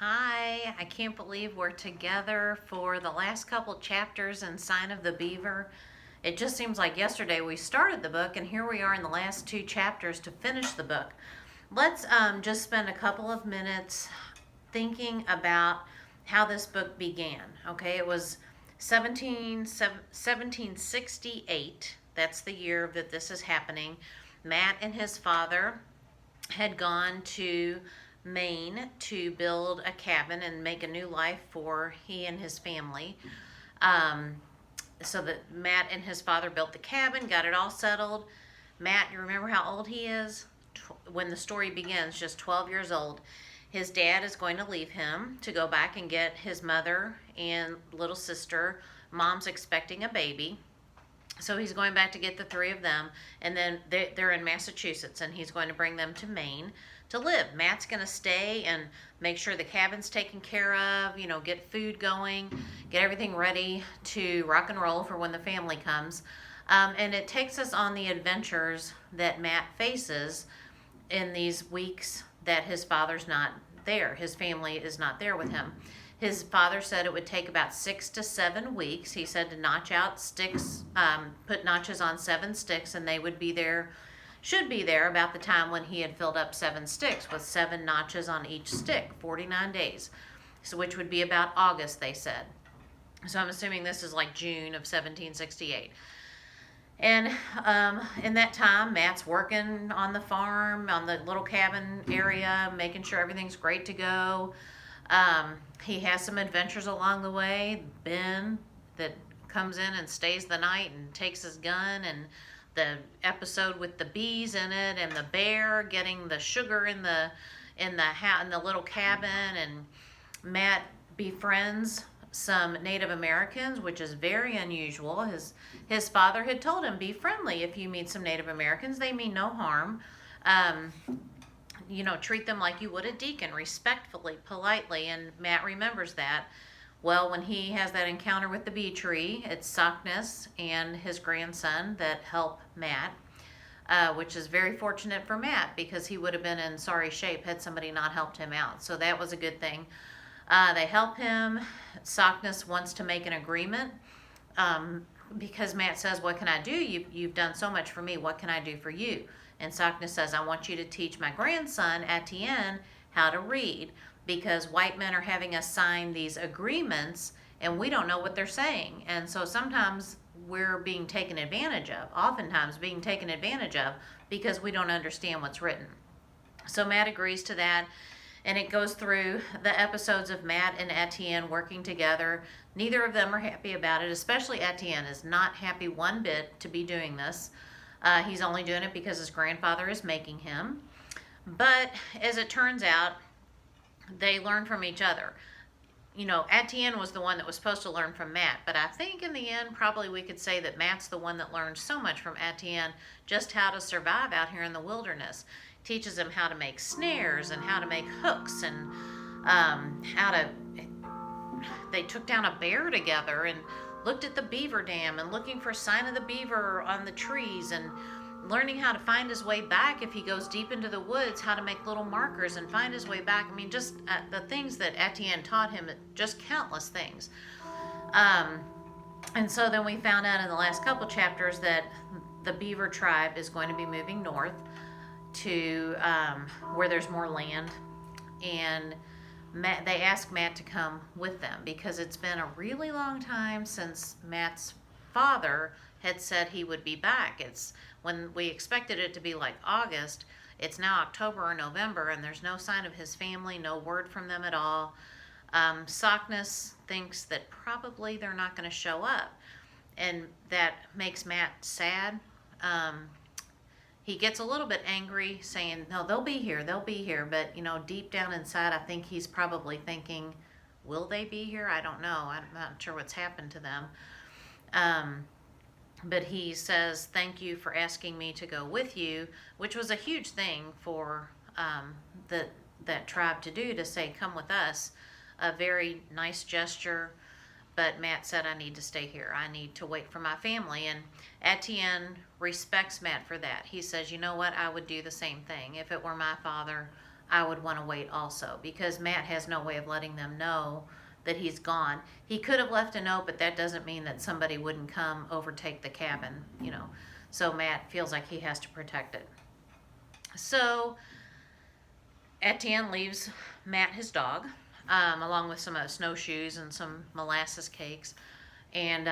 Hi, I can't believe we're together for the last couple chapters in Sign of the Beaver. It just seems like yesterday we started the book, and here we are in the last two chapters to finish the book. Let's just spend a couple of minutes thinking about how this book began. Okay, it was 1768. That's the year that this is happening. Matt and his father had gone to Maine to build a cabin and make a new life for he and his family. Um, so that Matt and his father built the cabin, got it all settled. Matt, you remember how old he is? When the story begins, just 12 years old. His dad is going to leave him to go back and get his mother and little sister. Mom's expecting a baby. So he's going back to get the three of them, and then they're in Massachusetts, and he's going to bring them to Maine to live. Matt's going to stay and make sure the cabin's taken care of, get food going, get everything ready to rock and roll for when the family comes. And it takes us on the adventures that Matt faces in these weeks that his father's not there. His family is not there with him. His father said it would take about 6 to 7 weeks. He said to notch out sticks, put notches on 7 sticks, and they would be there, should be there about the time when he had filled up 7 sticks with 7 notches on each stick, 49 days, so which would be about August, they said. So I'm assuming this is like June of 1768. And in that time, Matt's working on the farm, on the little cabin area, making sure everything's great to go. He has some adventures along the way. Ben, that comes in and stays the night and takes his gun, and the episode with the bees in it, and the bear getting the sugar in the little cabin, and Matt befriends some Native Americans, which is very unusual. His father had told him, be friendly if you meet some Native Americans. They mean no harm. Treat them like you would a deacon, respectfully, politely, and Matt remembers that. Well, when he has that encounter with the bee tree, it's Sockness and his grandson that help Matt, which is very fortunate for Matt because he would have been in sorry shape had somebody not helped him out. So that was a good thing. They help him. Sockness wants to make an agreement because Matt says, what can I do? You've done so much for me. What can I do for you? And Sockness says, I want you to teach my grandson, Etienne, how to read, because white men are having us sign these agreements and we don't know what they're saying. And so sometimes we're being taken advantage of, oftentimes being taken advantage of, because we don't understand what's written. So Matt agrees to that, and it goes through the episodes of Matt and Etienne working together. Neither of them are happy about it, especially Etienne is not happy one bit to be doing this. He's only doing it because his grandfather is making him. But as it turns out, they learn from each other. Etienne was the one that was supposed to learn from Matt, but I think in the end, probably we could say that Matt's the one that learned so much from Etienne, just how to survive out here in the wilderness. Teaches him how to make snares and how to make hooks, and they took down a bear together and looked at the beaver dam and looking for a sign of the beaver on the trees, and learning how to find his way back if he goes deep into the woods, how to make little markers and find his way back. I mean, just the things that Etienne taught him, just countless things. And so then we found out in the last couple chapters that the Beaver tribe is going to be moving north to where there's more land, and they asked Matt to come with them because it's been a really long time since Matt's father had said he would be back. It's when we expected it to be like August, it's now October or November, and there's no sign of his family, no word from them at all. Sockness thinks that probably they're not going to show up, and that makes Matt sad. He gets a little bit angry, saying, no, they'll be here, but deep down inside, I think he's probably thinking, will they be here? I don't know. I'm not sure what's happened to them. But he says, thank you for asking me to go with you, which was a huge thing for that tribe to do, to say, come with us. A very nice gesture. But Matt said, I need to stay here. I need to wait for my family. And Etienne respects Matt for that. He says, you know what? I would do the same thing. If it were my father, I would want to wait also, because Matt has no way of letting them know that he's gone. He could have left a note, but that doesn't mean that somebody wouldn't come overtake the cabin, you know. So Matt feels like he has to protect it. So Etienne leaves Matt his dog, along with some snowshoes and some molasses cakes, and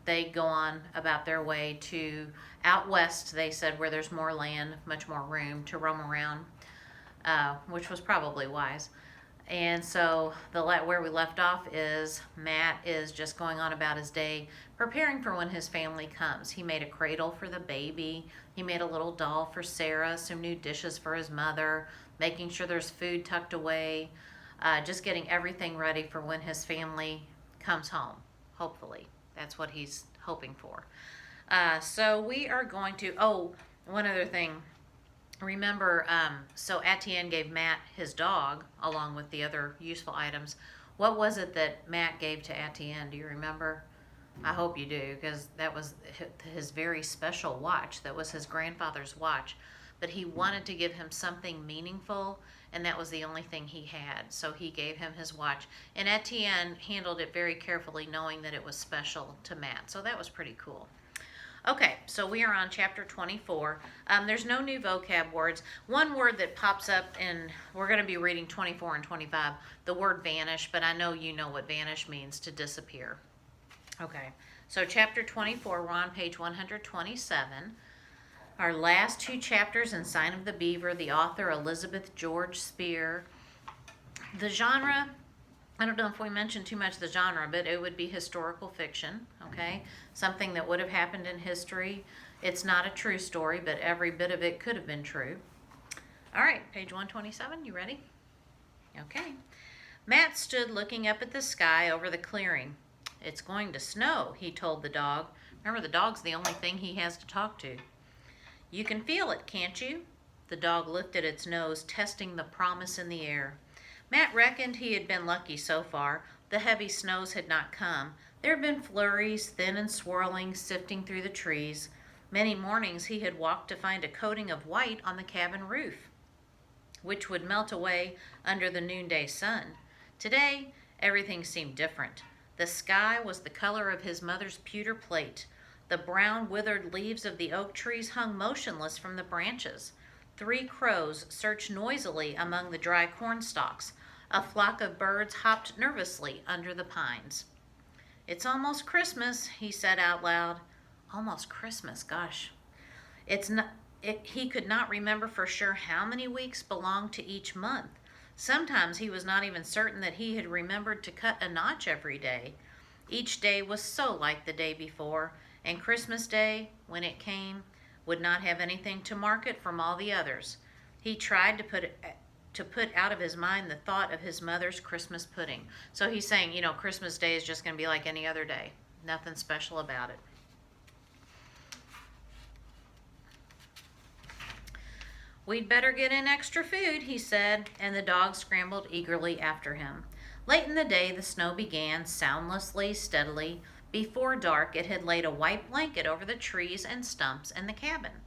they go on about their way to out west, they said, where there's more land, much more room to roam around, which was probably wise. And so where we left off is Matt is just going on about his day, preparing for when his family comes. He made a cradle for the baby. He made a little doll for Sarah, some new dishes for his mother, making sure there's food tucked away, just getting everything ready for when his family comes home, hopefully. That's what he's hoping for. So we are going to, one other thing. Remember, so Etienne gave Matt his dog along with the other useful items. What was it that Matt gave to Etienne? Do you remember? I hope you do, because that was his very special watch. That was his grandfather's watch. But he wanted to give him something meaningful, and that was the only thing he had. So he gave him his watch. And Etienne handled it very carefully, knowing that it was special to Matt. So that was pretty cool. Okay, so we are on chapter 24. There's no new vocab words. One word that pops up, and we're going to be reading 24 and 25, the word vanish, but I know you know what vanish means, to disappear. Okay, so chapter 24, we're on page 127. Our last two chapters in Sign of the Beaver, the author Elizabeth George Spear. The genre, I don't know if we mentioned too much of the genre, but it would be historical fiction, okay? Something that would have happened in history. It's not a true story, but every bit of it could have been true. All right, page 127, you ready? Okay. Matt stood looking up at the sky over the clearing. "It's going to snow," he told the dog. Remember, the dog's the only thing he has to talk to. "You can feel it, can't you?" The dog lifted its nose, testing the promise in the air. Matt reckoned he had been lucky so far. The heavy snows had not come. There had been flurries, thin and swirling, sifting through the trees. Many mornings he had walked to find a coating of white on the cabin roof, which would melt away under the noonday sun. Today, everything seemed different. The sky was the color of his mother's pewter plate. The brown, withered leaves of the oak trees hung motionless from the branches. 3 crows searched noisily among the dry corn stalks. A flock of birds hopped nervously under the pines. "It's almost Christmas," he said out loud. Almost Christmas, gosh. He could not remember for sure how many weeks belonged to each month. Sometimes he was not even certain that he had remembered to cut a notch every day. Each day was so like the day before, and Christmas Day, when it came, would not have anything to mark it from all the others. He tried to put out of his mind the thought of his mother's Christmas pudding. So he's saying, Christmas Day is just going to be like any other day. Nothing special about it. "We'd better get in extra food," he said, and the dog scrambled eagerly after him. Late in the day, the snow began, soundlessly, steadily. Before dark, it had laid a white blanket over the trees and stumps and the cabin.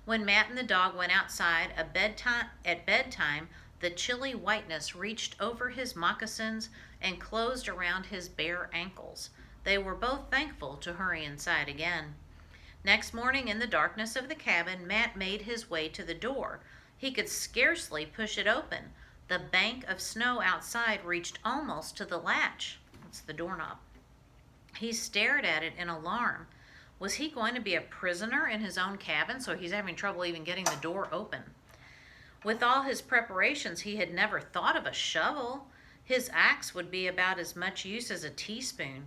When Matt and the dog went outside at bedtime, the chilly whiteness reached over his moccasins and closed around his bare ankles. They were both thankful to hurry inside again. Next morning, in the darkness of the cabin, Matt made his way to the door. He could scarcely push it open. The bank of snow outside reached almost to the latch. That's the doorknob. He stared at it in alarm. Was he going to be a prisoner in his own cabin, so he's having trouble even getting the door open? With all his preparations, he had never thought of a shovel. His axe would be about as much use as a teaspoon.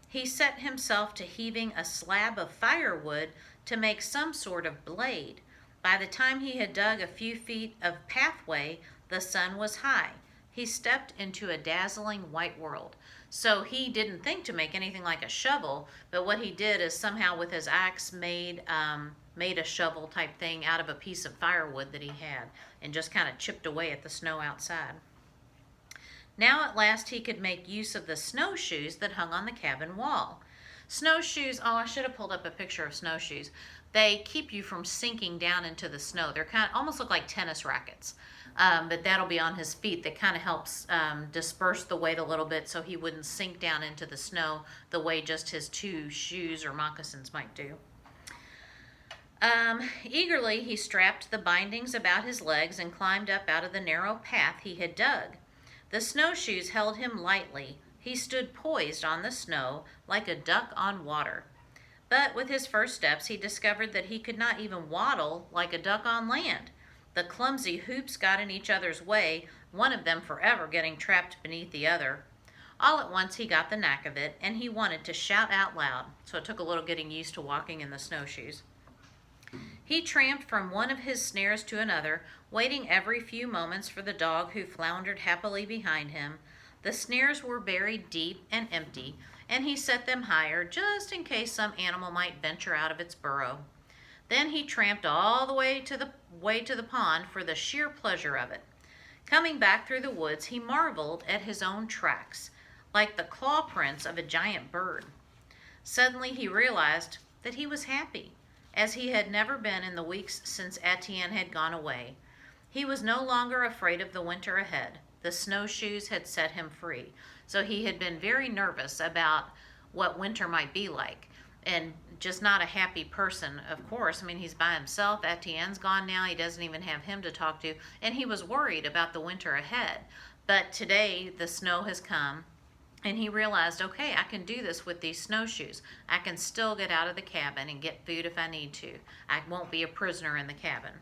He set himself to heaving a slab of firewood to make some sort of blade. By the time he had dug a few feet of pathway, the sun was high. He stepped into a dazzling white world. So he didn't think to make anything like a shovel, but what he did is somehow with his axe made a shovel type thing out of a piece of firewood that he had and just kind of chipped away at the snow outside. Now at last he could make use of the snowshoes that hung on the cabin wall. Snowshoes, I should have pulled up a picture of snowshoes. They keep you from sinking down into the snow. They're almost look like tennis rackets. but that'll be on his feet. That kind of helps disperse the weight a little bit so he wouldn't sink down into the snow the way just his 2 shoes or moccasins might do. Eagerly, he strapped the bindings about his legs and climbed up out of the narrow path he had dug. The snowshoes held him lightly. He stood poised on the snow like a duck on water. But with his first steps, he discovered that he could not even waddle like a duck on land. The clumsy hoops got in each other's way, one of them forever getting trapped beneath the other. All at once he got the knack of it, and he wanted to shout out loud, so it took a little getting used to walking in the snowshoes. He tramped from one of his snares to another, waiting every few moments for the dog who floundered happily behind him. The snares were buried deep and empty, and he set them higher just in case some animal might venture out of its burrow. Then he tramped all the way to the pond for the sheer pleasure of it. Coming back through the woods, he marveled at his own tracks, like the claw prints of a giant bird. Suddenly he realized that he was happy, as he had never been in the weeks since Etienne had gone away. He was no longer afraid of the winter ahead. The snowshoes had set him free. So he had been very nervous about what winter might be like, and just not a happy person, of course. I mean, he's by himself. Etienne's gone now. He doesn't even have him to talk to, and he was worried about the winter ahead. But today, the snow has come, and he realized, okay, I can do this with these snowshoes. I can still get out of the cabin and get food if I need to. I won't be a prisoner in the cabin.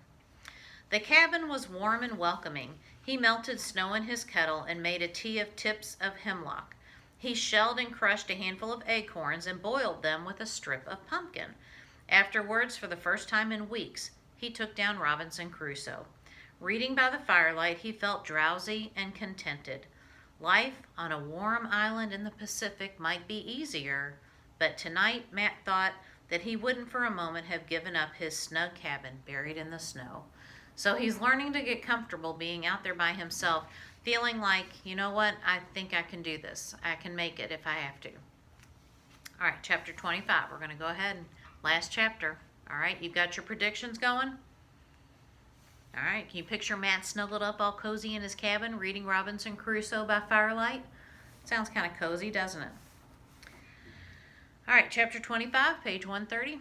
The cabin was warm and welcoming. He melted snow in his kettle and made a tea of tips of hemlock. He shelled and crushed a handful of acorns and boiled them with a strip of pumpkin. Afterwards, for the first time in weeks, he took down Robinson Crusoe. Reading by the firelight, he felt drowsy and contented. Life on a warm island in the Pacific might be easier, but tonight Matt thought that he wouldn't for a moment have given up his snug cabin buried in the snow. So he's learning to get comfortable being out there by himself, feeling like, you know what, I think I can do this. I can make it if I have to. All right, chapter 25. We're going to go ahead and last chapter. All right, you've got your predictions going? All right, can you picture Matt snuggled up all cozy in his cabin reading Robinson Crusoe by firelight? Sounds kind of cozy, doesn't it? All right, chapter 25, page 130.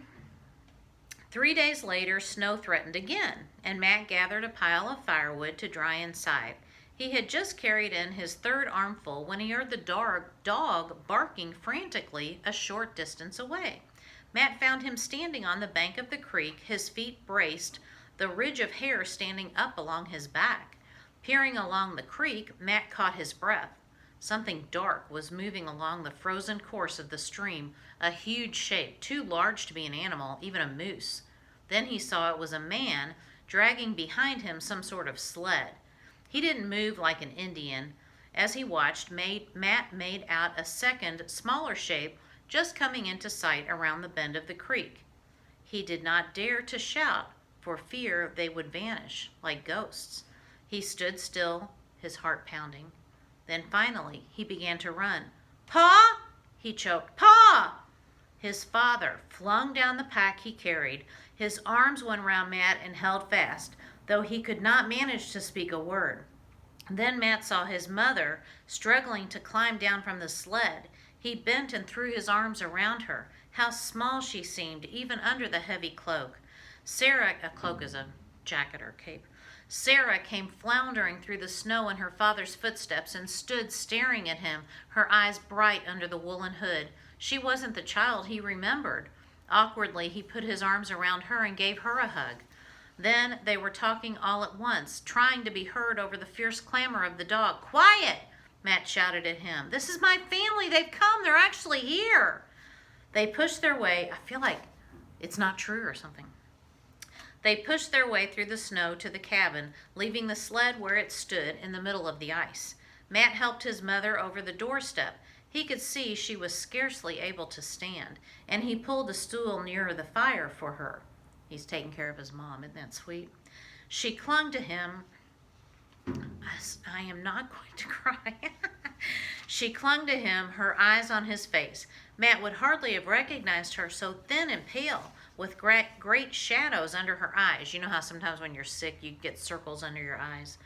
3 days later, snow threatened again, and Matt gathered a pile of firewood to dry inside. He had just carried in his third armful when he heard the dog barking frantically a short distance away. Matt found him standing on the bank of the creek, his feet braced, the ridge of hair standing up along his back. Peering along the creek, Matt caught his breath. Something dark was moving along the frozen course of the stream, a huge shape, too large to be an animal, even a moose. Then he saw it was a man dragging behind him some sort of sled. He didn't move like an Indian. As he watched, Matt made out a second, smaller shape just coming into sight around the bend of the creek. He did not dare to shout for fear they would vanish like ghosts. He stood still, his heart pounding. Then finally, he began to run. "Pa!" he choked. "Pa!" His father flung down the pack he carried. His arms went round Matt and held fast, though he could not manage to speak a word. Then Matt saw his mother struggling to climb down from the sled. He bent and threw his arms around her. How small she seemed, even under the heavy cloak. A cloak is a jacket or cape. Sarah came floundering through the snow in her father's footsteps and stood staring at him, her eyes bright under the woolen hood. She wasn't the child he remembered. Awkwardly, he put his arms around her and gave her a hug. Then they were talking all at once, trying to be heard over the fierce clamor of the dog. "Quiet!" Matt shouted at him. "This is my family. They've come. They're actually here." They pushed their way. I feel like it's not true or something. They pushed their way through the snow to the cabin, leaving the sled where it stood in the middle of the ice. Matt helped his mother over the doorstep. He could see she was scarcely able to stand, and he pulled a stool nearer the fire for her. He's taking care of his mom. Isn't that sweet? She clung to him. I am not going to cry. She clung to him, her eyes on his face. Matt would hardly have recognized her, so thin and pale. with great shadows under her eyes. You know how sometimes when you're sick you get circles under your eyes?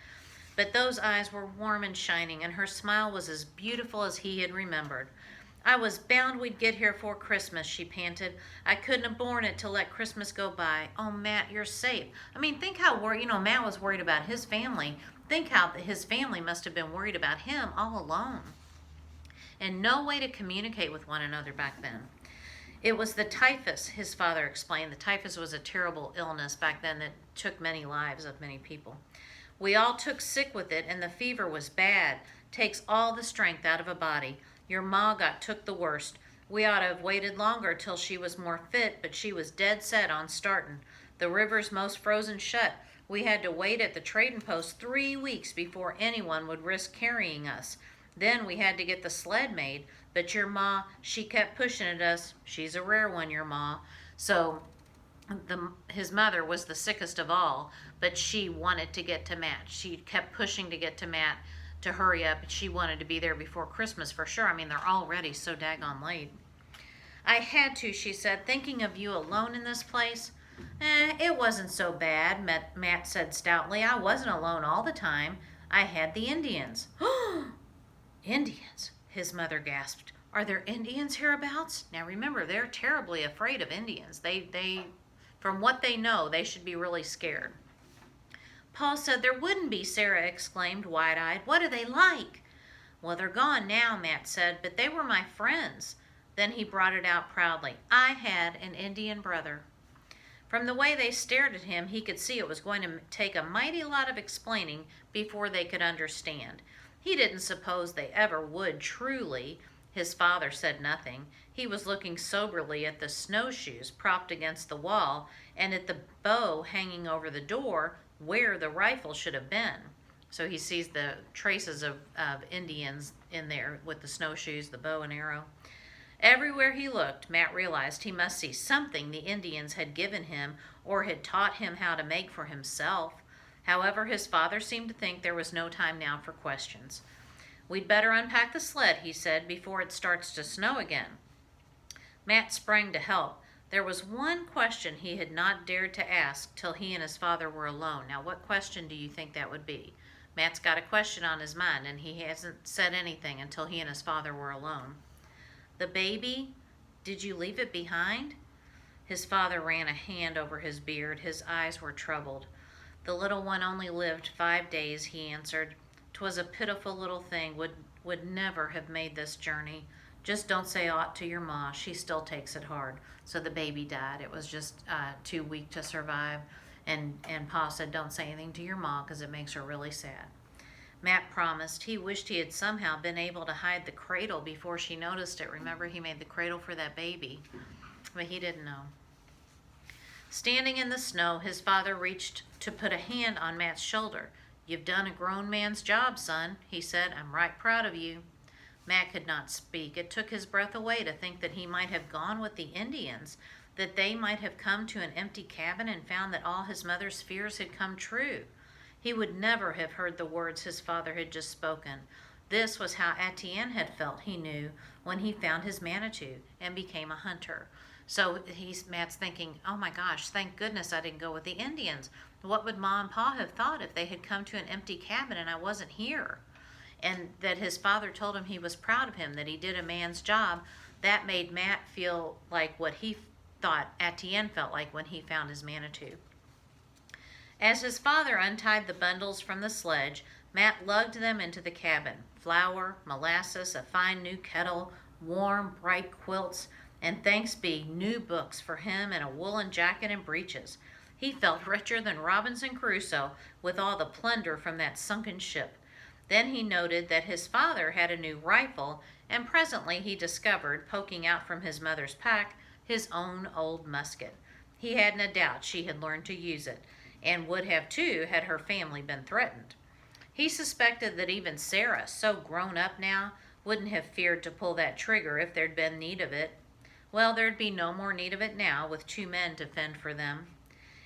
But those eyes were warm and shining, and her smile was as beautiful as he had remembered. I was bound we'd get here for Christmas, she panted. I couldn't have borne it to let Christmas go by. Oh, Matt, you're safe. I mean, think how worried, Matt was worried about his family. Think how his family must have been worried about him all alone. And no way to communicate with one another back then. It was the typhus, his father explained. The typhus was a terrible illness back then that took many lives of many people. We all took sick with it, and the fever was bad. Takes all the strength out of a body. Your ma took the worst. We ought to have waited longer till she was more fit, but she was dead set on startin'. The river's most frozen shut. We had to wait at the trading post 3 weeks before anyone would risk carrying us. Then we had to get the sled made, but your ma, she kept pushing at us. She's a rare one, your ma. So his mother was the sickest of all, but she wanted to get to Matt. She kept pushing to get to Matt to hurry up. She wanted to be there before Christmas for sure. I mean, they're already so daggone late. I had to, she said, thinking of you alone in this place. It wasn't so bad, Matt said stoutly. I wasn't alone all the time. I had the Indians. Indians, his mother gasped. Are there Indians hereabouts? Now remember, they're terribly afraid of Indians. They from what they know, they should be really scared. Paul said there wouldn't be, Sarah exclaimed, wide-eyed. What are they like? Well, they're gone now, Matt said, but they were my friends. Then he brought it out proudly. I had an Indian brother. From the way they stared at him, he could see it was going to take a mighty lot of explaining before they could understand. He didn't suppose they ever would truly. His father said nothing. He was looking soberly at the snowshoes propped against the wall and at the bow hanging over the door where the rifle should have been. So he sees the traces of Indians in there with the snowshoes, the bow and arrow. Everywhere he looked, Matt realized he must see something the Indians had given him or had taught him how to make for himself. However, his father seemed to think there was no time now for questions. We'd better unpack the sled, he said, before it starts to snow again. Matt sprang to help. There was one question he had not dared to ask till he and his father were alone. Now, what question do you think that would be? Matt's got a question on his mind, and he hasn't said anything until he and his father were alone. The baby, did you leave it behind? His father ran a hand over his beard. His eyes were troubled. The little one only lived 5 days, he answered. 'Twas a pitiful little thing, would never have made this journey. Just don't say aught to your ma. She still takes it hard. So the baby died. It was just too weak to survive. And Pa said, don't say anything to your ma because it makes her really sad. Matt promised. He wished he had somehow been able to hide the cradle before she noticed it. Remember, he made the cradle for that baby. But he didn't know. Standing in the snow, his father reached to put a hand on Matt's shoulder. You've done a grown man's job, son, he said. I'm right proud of you. Matt could not speak. It took his breath away to think that he might have gone with the Indians, that they might have come to an empty cabin and found that all his mother's fears had come true. He would never have heard the words his father had just spoken. This was how Etienne had felt, he knew, when he found his Manitou and became a hunter. So Matt's thinking, oh my gosh, thank goodness I didn't go with the Indians. What would Ma and Pa have thought if they had come to an empty cabin and I wasn't here? And that his father told him he was proud of him, that he did a man's job. That made Matt feel like what he thought Etienne felt like when he found his Manitou. As his father untied the bundles from the sledge, Matt lugged them into the cabin. Flour, molasses, a fine new kettle, warm, bright quilts, and thanks be, new books for him and a woolen jacket and breeches. He felt richer than Robinson Crusoe with all the plunder from that sunken ship. Then he noted that his father had a new rifle, and presently he discovered, poking out from his mother's pack, his own old musket. He hadn't a doubt she had learned to use it, and would have too had her family been threatened. He suspected that even Sarah, so grown up now, wouldn't have feared to pull that trigger if there'd been need of it. Well, there'd be no more need of it now, with 2 men to fend for them.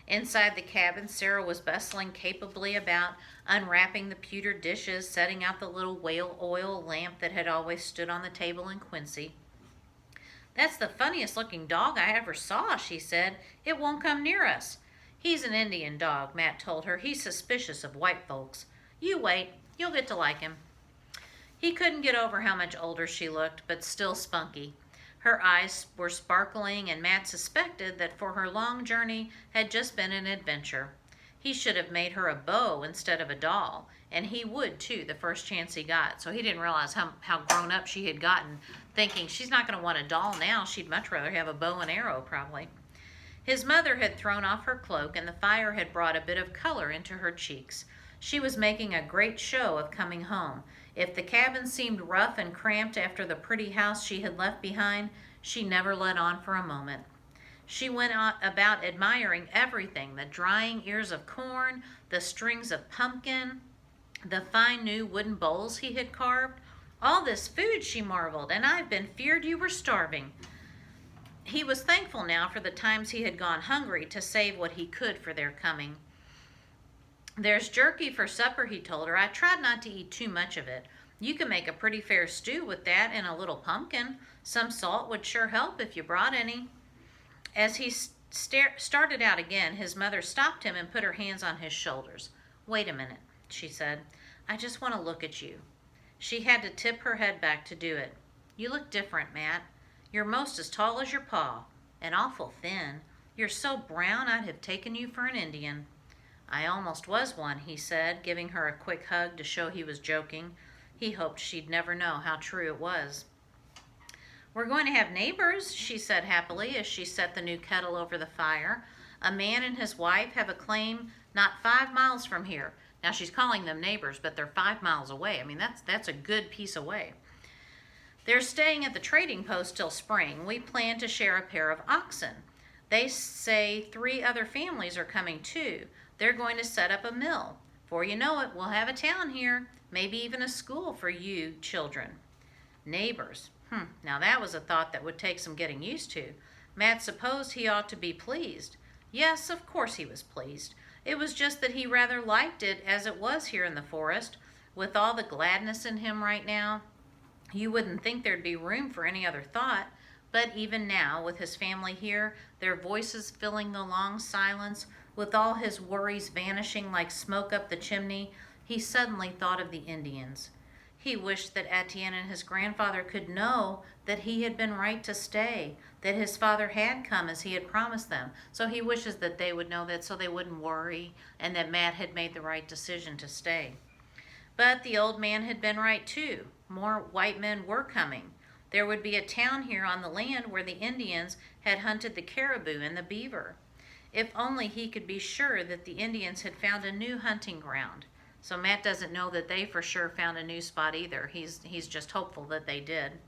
Inside the cabin, Sarah was bustling capably about, unwrapping the pewter dishes, setting out the little whale oil lamp that had always stood on the table in Quincy. "That's the funniest looking dog I ever saw," she said. "It won't come near us." "He's an Indian dog," Matt told her. "He's suspicious of white folks. You wait, you'll get to like him." He couldn't get over how much older she looked, but still spunky. Her eyes were sparkling, and Matt suspected that for her long journey had just been an adventure. He should have made her a beau instead of a doll, and he would too the first chance he got. So he didn't realize how grown up she had gotten, thinking she's not going to want a doll now. She'd much rather have a bow and arrow, probably. His mother had thrown off her cloak, and the fire had brought a bit of color into her cheeks. She was making a great show of coming home. If the cabin seemed rough and cramped after the pretty house she had left behind, she never let on for a moment. She went about admiring everything: the drying ears of corn, the strings of pumpkin, the fine new wooden bowls he had carved. "All this food," she marveled, "and I've been feared you were starving." He was thankful now for the times he had gone hungry to save what he could for their coming. "There's jerky for supper," he told her. "I tried not to eat too much of it. You can make a pretty fair stew with that and a little pumpkin. Some salt would sure help if you brought any." As he started out again, his mother stopped him and put her hands on his shoulders. "Wait a minute," she said. "I just want to look at you." She had to tip her head back to do it. "You look different, Matt. You're most as tall as your pa, and awful thin. You're so brown I'd have taken you for an Indian." "I almost was one," he said, giving her a quick hug to show he was joking. He hoped she'd never know how true it was. "We're going to have neighbors," she said happily as she set the new kettle over the fire. "A man and his wife have a claim not 5 miles from here." Now she's calling them neighbors, but they're 5 miles away. I mean, that's a good piece away. "They're staying at the trading post till spring. We plan to share a pair of oxen. They say 3 other families are coming too. They're going to set up a mill. Before you know it, we'll have a town here, maybe even a school for you children." Neighbors. Now that was a thought that would take some getting used to. Matt supposed he ought to be pleased. Yes, of course he was pleased. It was just that he rather liked it as it was here in the forest, with all the gladness in him right now. You wouldn't think there'd be room for any other thought, but even now, with his family here, their voices filling the long silence, with all his worries vanishing like smoke up the chimney, he suddenly thought of the Indians. He wished that Etienne and his grandfather could know that he had been right to stay, that his father had come as he had promised them. So he wishes that they would know that so they wouldn't worry, and that Matt had made the right decision to stay. But the old man had been right too. More white men were coming. There would be a town here on the land where the Indians had hunted the caribou and the beaver. If only he could be sure that the Indians had found a new hunting ground. So Matt doesn't know that they for sure found a new spot either. He's just hopeful that they did.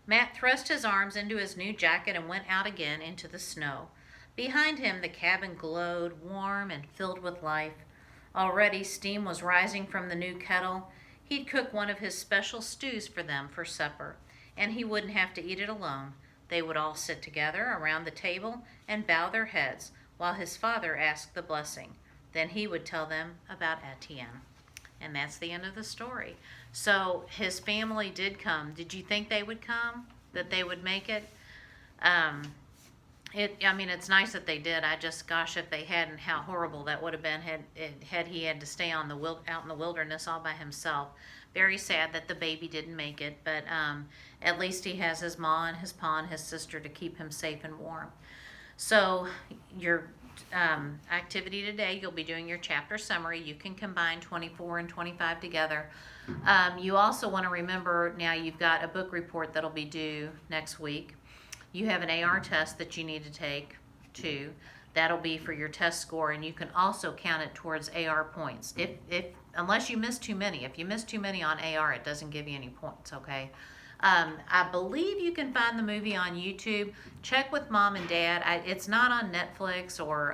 Matt thrust his arms into his new jacket and went out again into the snow. Behind him, the cabin glowed, warm and filled with life. Already steam was rising from the new kettle. He'd cook one of his special stews for them for supper, and he wouldn't have to eat it alone. They would all sit together around the table and bow their heads while his father asked the blessing. Then he would tell them about Etienne. And that's the end of the story. So his family did come. Did you think they would come? That they would make it? It's nice that they did. I just, gosh, if they hadn't, how horrible that would have been had he had to stay out in the wilderness all by himself. Very sad that the baby didn't make it, but at least he has his ma and his pa and his sister to keep him safe and warm. So your activity today, you'll be doing your chapter summary. You can combine 24 and 25 together. You also want to remember, now you've got a book report that'll be due next week. You have an AR test that you need to take too. That'll be for your test score, and you can also count it towards AR points. Unless you miss too many. If you miss too many on AR, it doesn't give you any points, okay? I believe you can find the movie on YouTube. Check with mom and dad. It's not on Netflix or,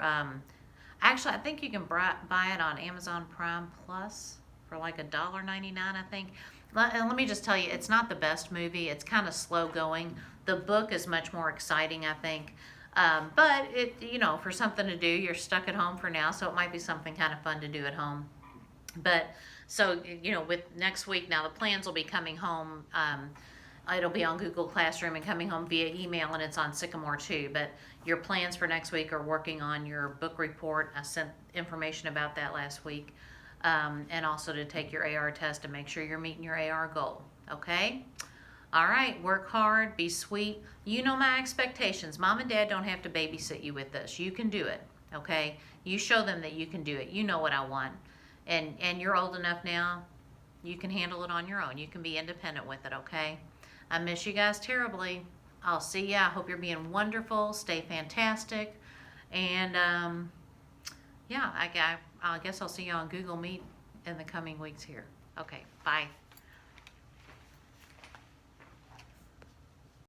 actually, I think you can buy it on Amazon Prime Plus for like $1.99, I think. And let me just tell you, it's not the best movie. It's kind of slow going. The book is much more exciting, I think. But for something to do, you're stuck at home for now, so it might be something kind of fun to do at home. But so, with next week now, the plans will be coming home It'll be on Google Classroom and coming home via email, and it's on Sycamore too. But your plans for next week are working on your book report. I sent information about that last week. And also to take your AR test and make sure you're meeting your AR goal. Okay? All right, work hard, be sweet. You know my expectations. Mom and Dad don't have to babysit you with this. You can do it, okay? You show them that you can do it. You know what I want. And you're old enough now, you can handle it on your own. You can be independent with it, okay? I miss you guys terribly. I'll see ya. I hope you're being wonderful. Stay fantastic. And yeah, I guess I'll see you on Google Meet in the coming weeks here. Okay, bye.